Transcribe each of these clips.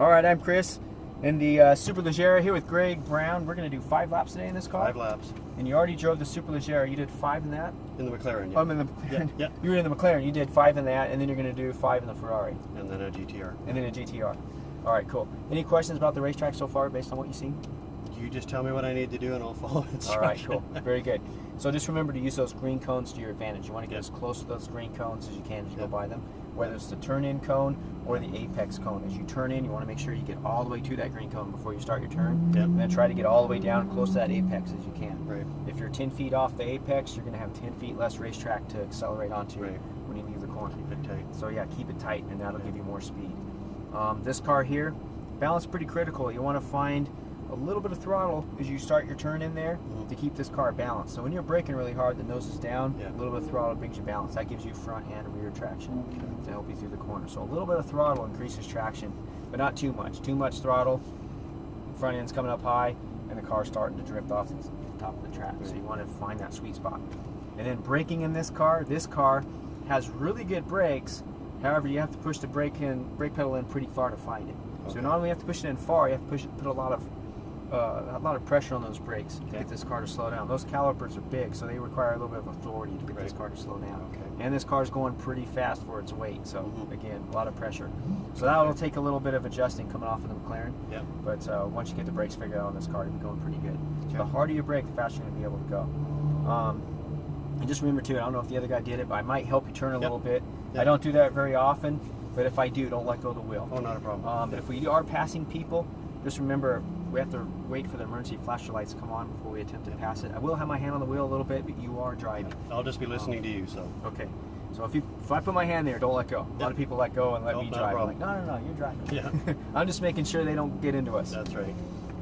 All right, I'm Chris in the Superleggera here with Greg Brown. We're going to do 5 laps today in this car. 5 laps. And you already drove the Superleggera. You did 5 in that? In the McLaren, yeah. Oh, in the McLaren. Yeah. You were in the McLaren. You did 5 in that, and then you're going to do 5 in the Ferrari. And then a GTR. And then a GTR. All right, cool. Any questions about the racetrack so far based on what you've seen? You just tell me what I need to do and I'll follow instructions. All right, cool. Very good. So just remember to use those green cones to your advantage. You want to get as close to those green cones as you can as you go by them, whether it's the turn-in cone or the apex cone. As you turn in, you want to make sure you get all the way to that green cone before you start your turn, and then try to get all the way down close to that apex as you can. Right. If you're 10 feet off the apex, you're going to have 10 feet less racetrack to accelerate onto when you leave the corner. Keep it tight. So yeah, keep it tight, and that'll give you more speed. This car here, balance pretty critical. You want to find a little bit of throttle as you start your turn in there to keep this car balanced. So when you're braking really hard, the nose is down, a little bit of throttle brings you balance. That gives you front and rear traction to help you through the corner. So a little bit of throttle increases traction, but not too much. Too much throttle, front end's coming up high, and the car's starting to drift off the top of the track. So you want to find that sweet spot. And then braking in this car has really good brakes. However, you have to push the brake pedal in pretty far to find it. So not only have to push it in far, you have to put a lot of pressure on those brakes to get this car to slow down. Those calipers are big, so they require a little bit of authority to get this car to slow down. And this car's going pretty fast for its weight, so again, a lot of pressure. So that'll take a little bit of adjusting coming off of the McLaren. But once you get the brakes figured out on this car, you'll be going pretty good. So the harder you brake, the faster you're going to be able to go. And just remember too, I don't know if the other guy did it, but I might help you turn a little bit. I don't do that very often, but if I do, don't let go of the wheel. Oh, not a problem. If we are passing people, just remember we have to wait for the emergency flasher lights to come on before we attempt to pass it. I will have my hand on the wheel a little bit, but you are driving. I'll just be listening to you, so. Okay. So if I put my hand there, don't let go. A lot of people let go and let me drive. I'm like, no, you're driving. Yeah. I'm just making sure they don't get into us. That's right.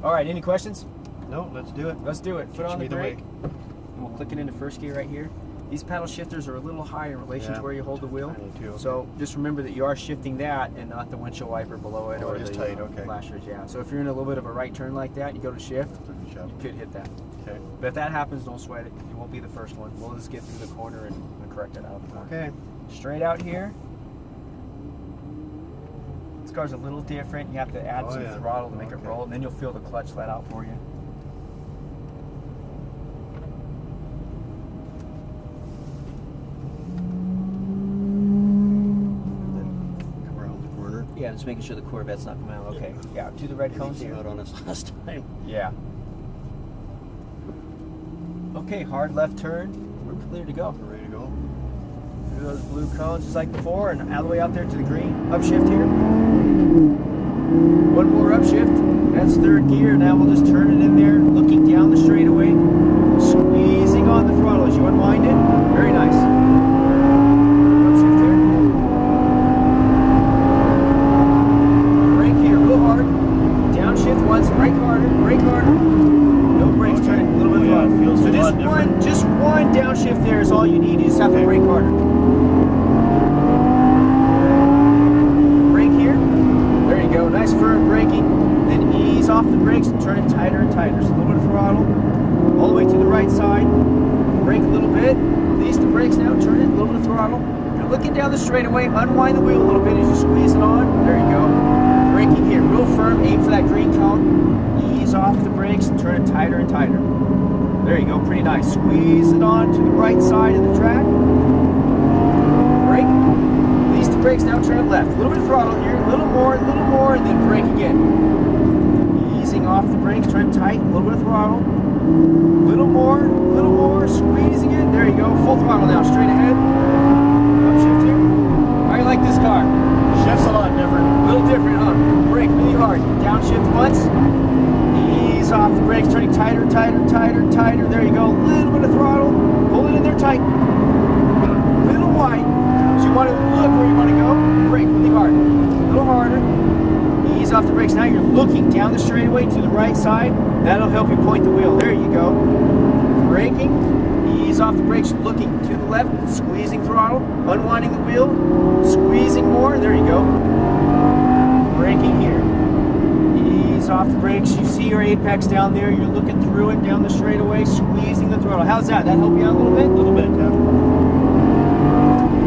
All right, any questions? No, let's do it. Let's do it. Foot on the brake. And we'll click it into first gear right here. These paddle shifters are a little higher in relation to where you hold the wheel. So just remember that you are shifting that and not the windshield wiper below it or the flashers. Yeah. So if you're in a little bit of a right turn like that, you go to shift, you could hit that. Okay. But if that happens, don't sweat it. You won't be the first one. We'll just get through the corner and correct it out. Okay. Straight out here. This car's a little different. You have to add some throttle to make it roll, and then you'll feel the clutch let out for you. Yeah, just making sure the Corvette's not coming out. Okay, yeah, to the red cones here. Out on us last time. Yeah. Okay, hard left turn. We're clear to go. We're ready to go. Through those blue cones just like before, and all the way out there to the green. Upshift here. One more upshift. That's third gear. Now we'll just turn it in there, looking down the straightaway, squeezing on the throttle as you unwind it. Very nice. Brake harder. No brakes, turn it a little bit throttle. So just one downshift there is all you need. You just have to brake harder. Brake here. There you go. Nice firm braking. Then ease off the brakes and turn it tighter and tighter. So a little bit of throttle. All the way to the right side. Brake a little bit. Release the brakes now. Turn it. A little bit of throttle. You're looking down the straightaway. Unwind the wheel a little bit as you squeeze it on. There you go. Braking here. Real firm. Aim for that green cone. Ease off the brakes and turn it tighter and tighter. There you go, pretty nice. Squeeze it on to the right side of the track. Brake. Release the brakes, now turn it left. A little bit of throttle here, a little more, and then brake again. Easing off the brakes, turn it tight, a little bit of throttle. A little more, squeezing it. There you go, full throttle now, straight ahead. Upshift here. How do you like this car? Shift's a lot different. A little different, huh? Brake really hard. Downshift once. Ease off the brakes, turning tighter. There you go. A little bit of throttle. Hold it in there tight. A little wide. So you want to look where you want to go. Brake really hard. A little harder. Ease off the brakes. Now you're looking down the straightaway to the right side. That'll help you point the wheel. There you go. Braking. Ease off the brakes, looking to the left, squeezing throttle, unwinding the wheel, squeezing more. There you go. Braking here. Ease off the brakes. You see your apex down there. You're looking through it down the straightaway, squeezing the throttle. How's that? That help you out a little bit? A little bit, yeah.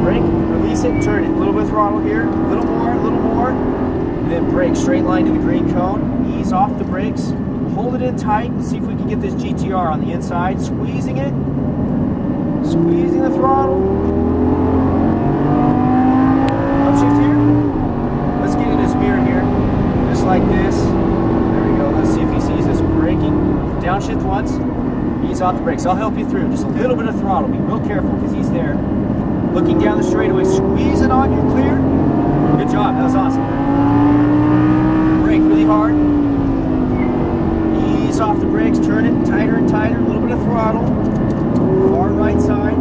Brake, release it, turn it. A little bit of throttle here. A little more, and then then brake, straight line to the green cone, ease off the brakes, hold it in tight. Let's see if we can get this GTR on the inside, squeezing it, squeezing the throttle. Upshift here. Let's get in his mirror here, just like this. There we go. Let's see if he sees us braking. Downshift once, ease off the brakes. I'll help you through. Just a little bit of throttle. Be real careful because he's there. Looking down the straightaway, squeeze it on, you're clear. Good job, that was awesome. Brake really hard. Ease off the brakes, turn it tighter and tighter, a little bit of throttle. Far right side.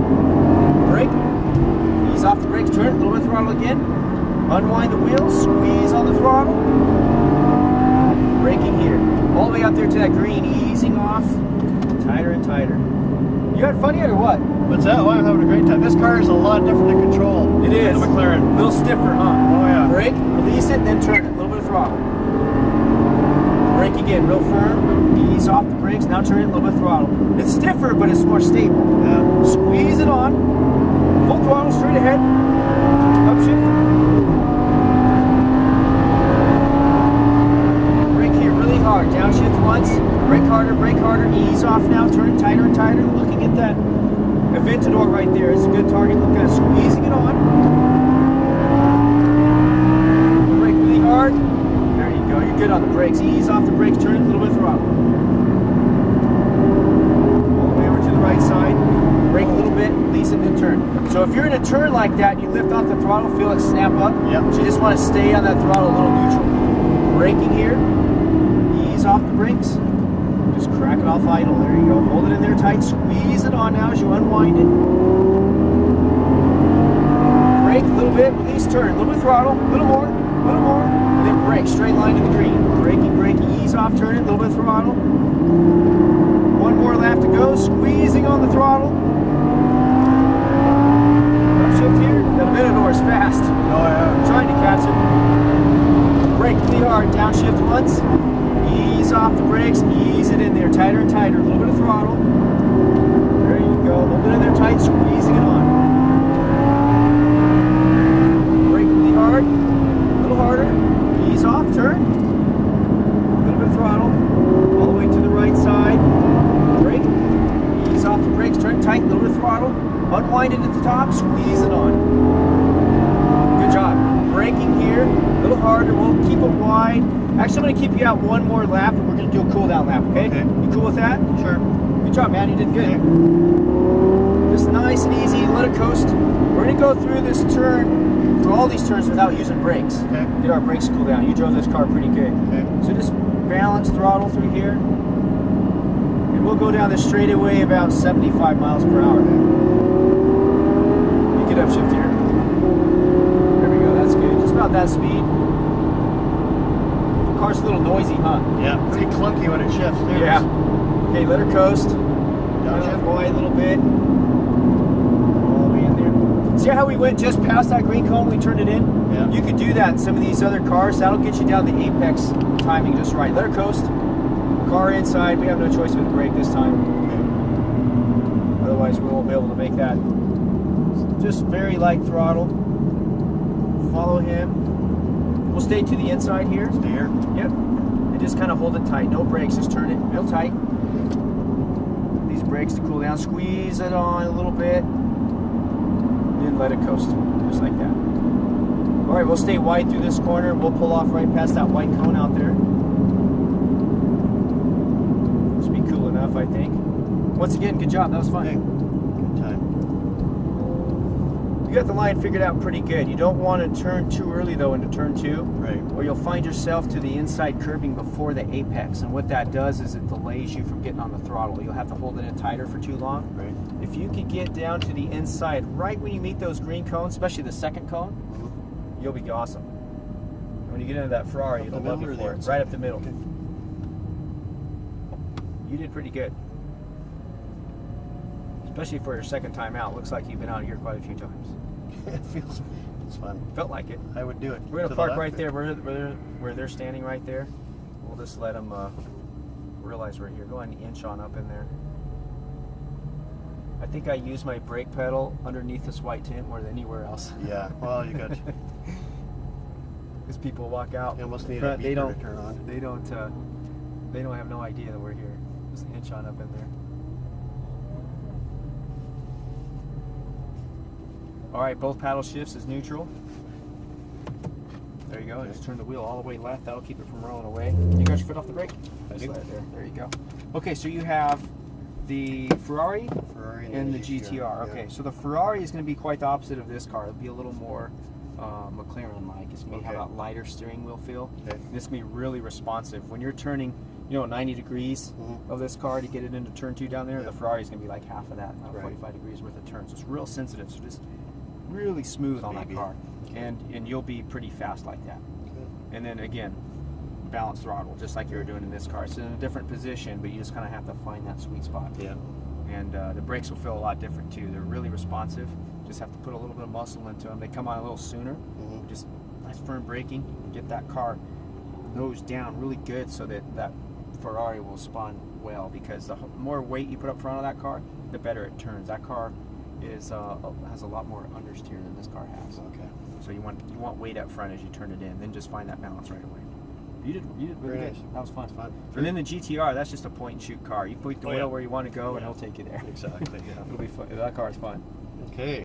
Brake. Ease off the brakes, turn it, a little bit of throttle again. Unwind the wheels, squeeze on the throttle. Braking here. All the way out there to that green, easing off. Tighter and tighter. You had fun yet or what? What's that? Oh, I'm having a great time. This car is a lot different to control. It is. The McLaren. A little stiffer, huh? Oh, yeah. Brake, release it, then turn it. A little bit of throttle. Brake again, real firm. Ease off the brakes. Now turn it, a little bit of throttle. It's stiffer, but it's more stable. Yeah. Squeeze it on. Full throttle, straight ahead. Upshift. Brake here, really hard. Downshift once. Brake harder, ease off now, turn it tighter and tighter, looking at that Aventador right there. It's a good target, look at it, squeezing it on. Brake really hard. There you go, you're good on the brakes. Ease off the brakes, turn it, a little bit of throttle. All the way over to the right side. Brake a little bit, release it, then turn. So if you're in a turn like that, you lift off the throttle, feel it snap up. Yep. So you just want to stay on that throttle a little neutral. Braking here, ease off the brakes. Just crack it off idle. There you go. Hold it in there tight. Squeeze it on now as you unwind it. Brake a little bit. Release, turn. A little bit of throttle. A little more. A little more. And then brake. Straight line to the green. Braking. Ease off. Turn it. A little bit of throttle. One more lap to go. Squeezing on the throttle. Upshift here. That Aventador is fast. Oh, yeah. I'm trying to catch it. Brake really hard. Downshift once. Ease off the brakes, ease it in there, tighter and tighter, a little bit of throttle. There you go, hold it in there tight, squeezing it on. Brake really hard, a little harder, ease off, turn. A little bit of throttle, all the way to the right side. Brake, ease off the brakes, turn tight, a little bit of throttle. Unwind it at the top, squeeze it on. Good job. Braking here, a little harder, we'll keep it wide. Actually, I'm going to keep you out one more lap, and we're going to do a cool down lap, okay? You cool with that? Sure. Good job, man. You did good. Just nice and easy. Let it coast. We're going to go through this turn, through all these turns without using brakes. Okay. Get our brakes to cool down. You drove this car pretty good. Okay. So just balance throttle through here, and we'll go down this straightaway about 75 miles per hour. You get upshift here. There we go. That's good. Just about that speed. Car's a little noisy, huh? Yeah, pretty clunky when it shifts, too. Yeah. Okay, let her coast. Downshift wide a little bit. All the way in there. See how we went just past that green cone when we turned it in? Yeah. You could do that in some of these other cars. That'll get you down the apex timing just right. Let her coast. Car inside. We have no choice but to brake this time. Okay. Otherwise, we won't be able to make that. Just very light throttle. Follow him. We'll stay to the inside here. Stay here. Yep. And just kind of hold it tight. No brakes. Just turn it real tight. These brakes to cool down. Squeeze it on a little bit. And let it coast. Just like that. All right, we'll stay wide through this corner. We'll pull off right past that white cone out there. Should be cool enough, I think. Once again, good job. That was fun. Okay. Good time. You got the line figured out pretty good. You don't want to turn too early though into turn 2, Right. or you'll find yourself to the inside curbing before the apex, and what that does is it delays you from getting on the throttle. You'll have to hold it in tighter for too long. Right. If you could get down to the inside right when you meet those green cones, especially the second cone, you'll be awesome. When you get into that Ferrari, it'll love you for it. Right up the middle. Okay. You did pretty good. Especially for your second time out. Looks like you've been out here quite a few times. It feels, it's fun. Felt like it. I would do it. We're going to park right there where they're standing right there. We'll just let them realize we're here. Go ahead and inch on up in there. I think I use my brake pedal underneath this white tint more than anywhere else. Yeah, well, you got Because people walk out. You almost need a front, beeper to turn on. They don't have no idea that we're here. Just a hinge on up in there. All right, both paddle shifts is neutral. There you go. Just turn the wheel all the way left. That'll keep it from rolling away. You got your foot off the brake? I do. There you go. Okay, so you have the Ferrari and the GTR. Okay, so the Ferrari is going to be quite the opposite of this car. It'll be a little more McLaren-like. It's going to have that lighter steering wheel feel. Okay. It's going to be really responsive. When you're turning, 90 degrees of this car to get it into turn 2 down there, the Ferrari is going to be like half of that, 45 degrees worth of turns. So it's real sensitive. So just really smooth on that car, and you'll be pretty fast like that. Okay. And then again, balance throttle, just like you were doing in this car. It's in a different position, but you just kind of have to find that sweet spot. Yeah. And the brakes will feel a lot different too. They're really responsive. Just have to put a little bit of muscle into them. They come on a little sooner. Just nice firm braking. Get that car nose down really good so that that Ferrari will spun well, because the more weight you put up front of that car, the better it turns. That car is has a lot more understeer than this car has. Okay. So you want weight up front as you turn it in, then just find that balance right away. You did really good. Nice. That was fun. And then the GTR, that's just a point and shoot car. You put the wheel where you want to go, and it'll take you there. Exactly. Yeah. It'll be fun. That car is fun. Okay.